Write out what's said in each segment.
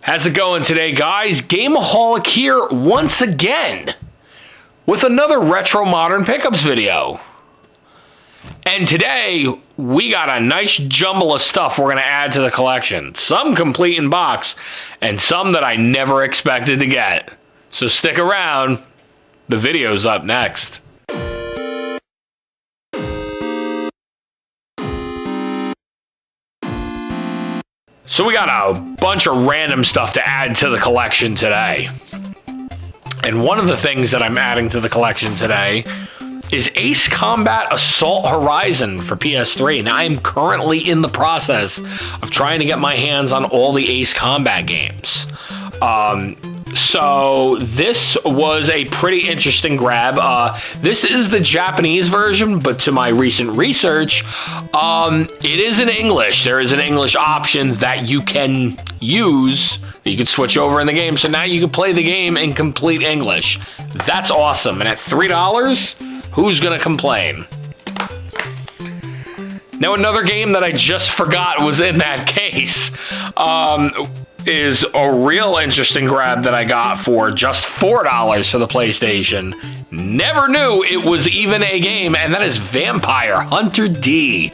How's it going today, guys? GAME-O-HOLIC here once again with another retro modern pickups video. And today we got a nice jumble of stuff we're going to add to the collection. Some complete in box and some that I never expected to get. So stick around. The video's up next. So we got a bunch of random stuff to add to the collection today. And one of the things that I'm adding to the collection today is Ace Combat Assault Horizon for PS3. And I am currently in the process of trying to get my hands on all the Ace Combat games. So this was a pretty interesting grab. This is the Japanese version, but to my recent research, it is in English. There is an English option that you can use, that you can switch over in the game. So now you can play the game in complete English. That's awesome. And at $3, who's gonna complain? Now another game that I just forgot was in that case, is a real interesting grab that I got for just $4 for the PlayStation. Never knew it was even a game, and that is Vampire Hunter D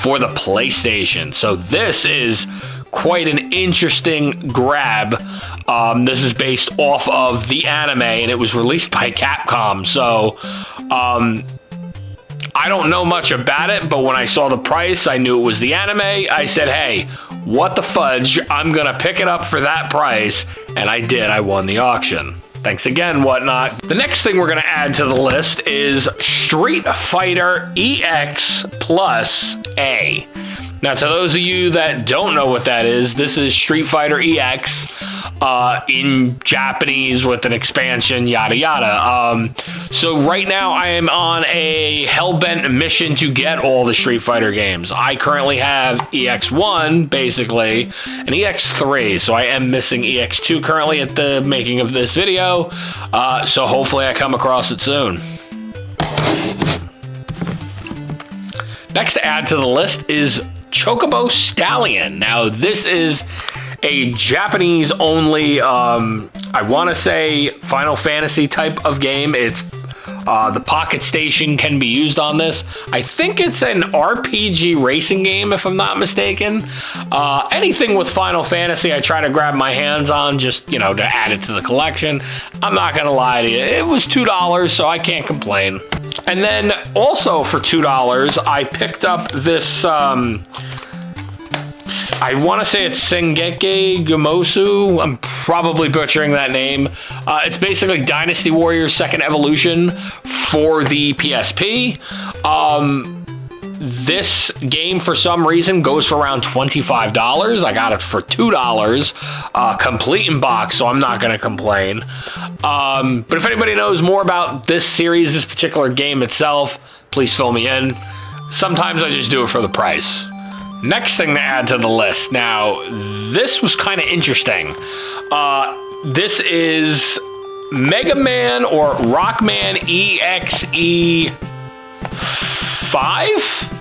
for the PlayStation. So this is quite an interesting grab. This is based off of the anime, and it was released by Capcom. So I don't know much about it, but when I saw the price, I knew it was the anime. I said, hey, what the fudge, I'm gonna pick it up for that price, and I did. I won the auction. Thanks again, Whatnot. The next thing we're gonna add to the list is Street Fighter EX Plus A. Now, to those of you that don't know what that is, this is Street Fighter EX in Japanese with an expansion, yada yada. So right now I am on a hellbent mission to get all the Street Fighter games. I currently have EX1, basically, and EX3, so I am missing EX2 currently at the making of this video, so hopefully I come across it soon. Next to add to the list is Chocobo Stallion. Now, this is a Japanese only, I want to say Final Fantasy type of game. It's the Pocket Station can be used on this. I think it's an RPG racing game, if I'm not mistaken. Anything with Final Fantasy, I try to grab my hands on, just, you know, to add it to the collection. I'm not gonna lie to you, it was $2, so I can't complain. And then also for $2, I picked up this, I want to say it's Sengeki Gamosu. I'm probably butchering that name. It's basically Dynasty Warriors 2nd Evolution for the PSP. This game, for some reason, goes for around $25. I got it for $2, complete in box, so I'm not going to complain. But if anybody knows more about this series, this particular game itself, please fill me in. Sometimes I just do it for the price. Next thing to add to the list. Now, this was kind of interesting. This is Mega Man or Rockman EXE 5?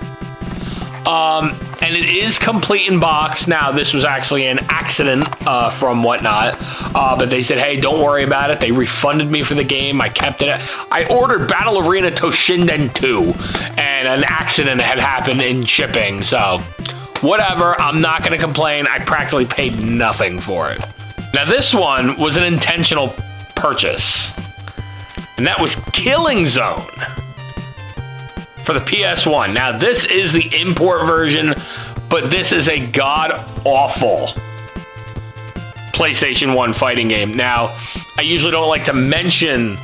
And it is complete in box. Now, this was actually an accident from Whatnot, but they said, hey, don't worry about it. They refunded me for the game. I kept it. I ordered Battle Arena Toshinden 2, and an accident had happened in shipping, so whatever. I'm not going to complain. I practically paid nothing for it. Now, this one was an intentional purchase, and that was Killing Zone for the PS1. Now, this is the import version, but this is a god-awful PlayStation 1 fighting game. Now, I usually don't like to mention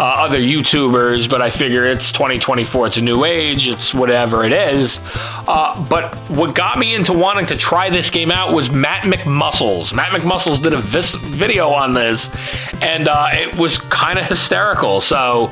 other YouTubers, but I figure it's 2024, it's a new age, it's whatever it is. But what got me into wanting to try this game out was Matt McMuscles. Matt McMuscles did a video on this, and it was kind of hysterical. So,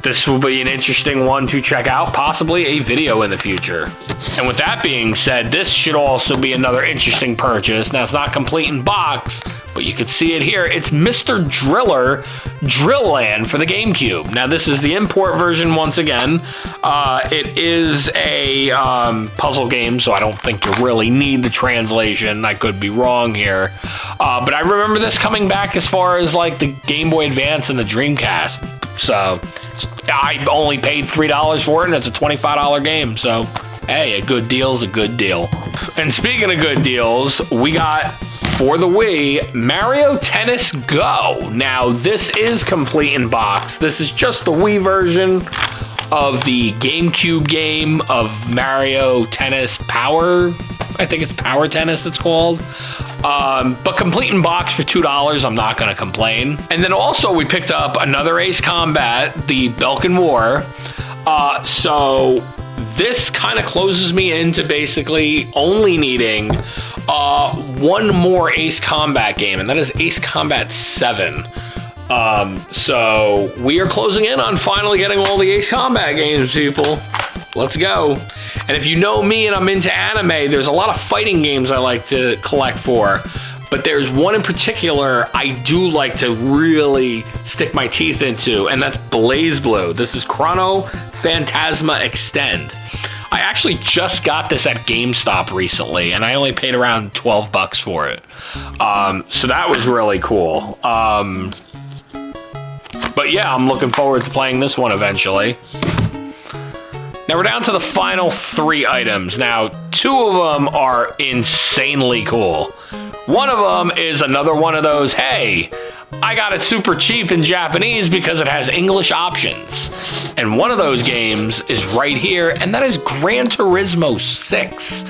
this will be an interesting one to check out, possibly a video in the future. And with that being said, this should also be another interesting purchase. Now, it's not complete in box, but you can see it here. It's Mr. Driller Drill Land for the GameCube. Now, this is the import version once again. It is a puzzle game, so I don't think you really need the translation. I could be wrong here. But I remember this coming back as far as like the Game Boy Advance and the Dreamcast. So I only paid $3 for it, and it's a $25 game. So, hey, a good deal's a good deal. And speaking of good deals, we got, for the Wii, Mario Tennis Go. Now, this is complete in box. This is just the Wii version of the GameCube game of Mario Tennis Power. I think it's Power Tennis it's called. But complete in box for $2, I'm not going to complain. And then also we picked up another Ace Combat, the Belkin War. So this kind of closes me into basically only needing one more Ace Combat game, and that is Ace Combat 7. So we are closing in on finally getting all the Ace Combat games, people. Let's go. And if you know me and I'm into anime, there's a lot of fighting games I like to collect for. But there's one in particular I do like to really stick my teeth into, and that's BlazBlue. This is Chrono Phantasma Extend. I actually just got this at GameStop recently, and I only paid around $12 for it. So that was really cool. But yeah, I'm looking forward to playing this one eventually. Now we're down to the final 3 items. Now, 2 of them are insanely cool. One of them is another one of those, hey, I got it super cheap in Japanese because it has English options. And one of those games is right here, and that is Gran Turismo 6.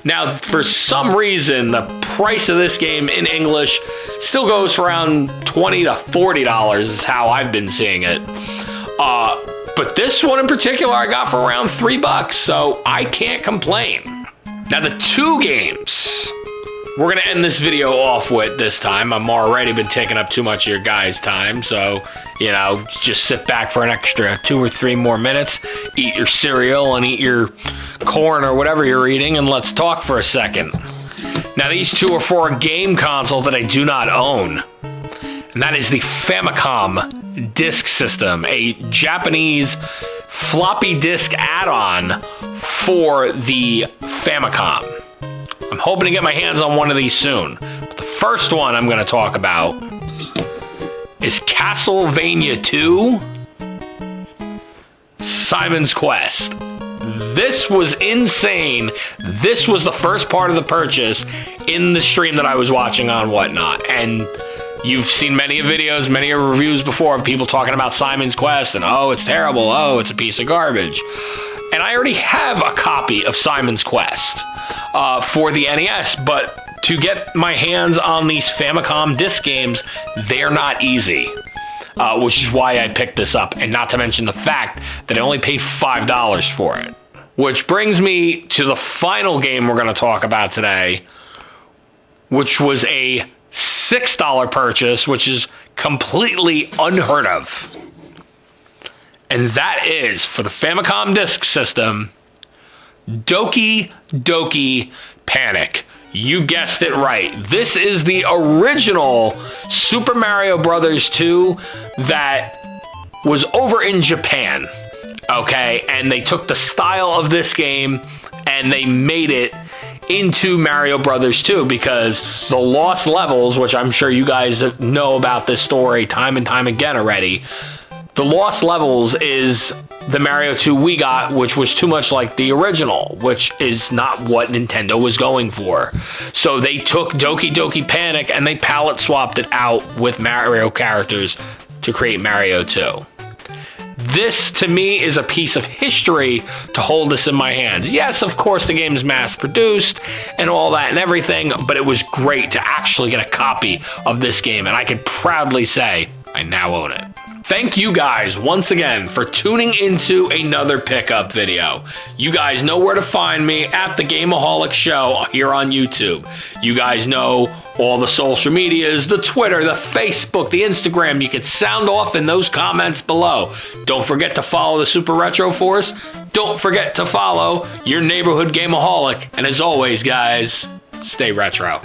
Now, for some reason, the price of this game in English still goes for around $20 to $40 is how I've been seeing it. But this one in particular I got for around $3, so I can't complain. Now, the 2 games we're going to end this video off with this time. I'm already been taking up too much of your guys' time, so, you know, just sit back for an extra 2 or 3 more minutes, eat your cereal and eat your corn or whatever you're eating, and let's talk for a second. Now, these 2 are for a game console that I do not own, and that is the Famicom Disk System, a Japanese floppy disk add-on for the Famicom. I'm hoping to get my hands on one of these soon. But the first one I'm going to talk about is Castlevania 2 Simon's Quest. This was insane. This was the first part of the purchase in the stream that I was watching on Whatnot. And you've seen many videos, many reviews before of people talking about Simon's Quest and, oh, it's terrible, oh, it's a piece of garbage. And I already have a copy of Simon's Quest for the NES, but to get my hands on these Famicom disc games, they're not easy, which is why I picked this up, and not to mention the fact that I only paid $5 for it. Which brings me to the final game we're going to talk about today, which was a $6 purchase, which is completely unheard of. And that is, for the Famicom Disk System, Doki Doki Panic. You guessed it right. This is the original Super Mario Bros. 2 that was over in Japan. Okay, and they took the style of this game and they made it into Mario Bros. 2 because the lost levels, which I'm sure you guys know about this story time and time again already, the lost levels is the Mario 2 we got, which was too much like the original, which is not what Nintendo was going for. So they took Doki Doki Panic and they palette swapped it out with Mario characters to create Mario 2. This, to me, is a piece of history to hold this in my hands. Yes, of course, the game is mass-produced and all that and everything, but it was great to actually get a copy of this game, and I can proudly say I now own it. Thank you guys once again for tuning into another pickup video. You guys know where to find me at the Game-O-Holics Show here on YouTube. You guys know all the social medias, the Twitter, the Facebook, the Instagram. You can sound off in those comments below. Don't forget to follow the Super Retro Force. Don't forget to follow your neighborhood Game-O-Holic. And as always, guys, stay retro.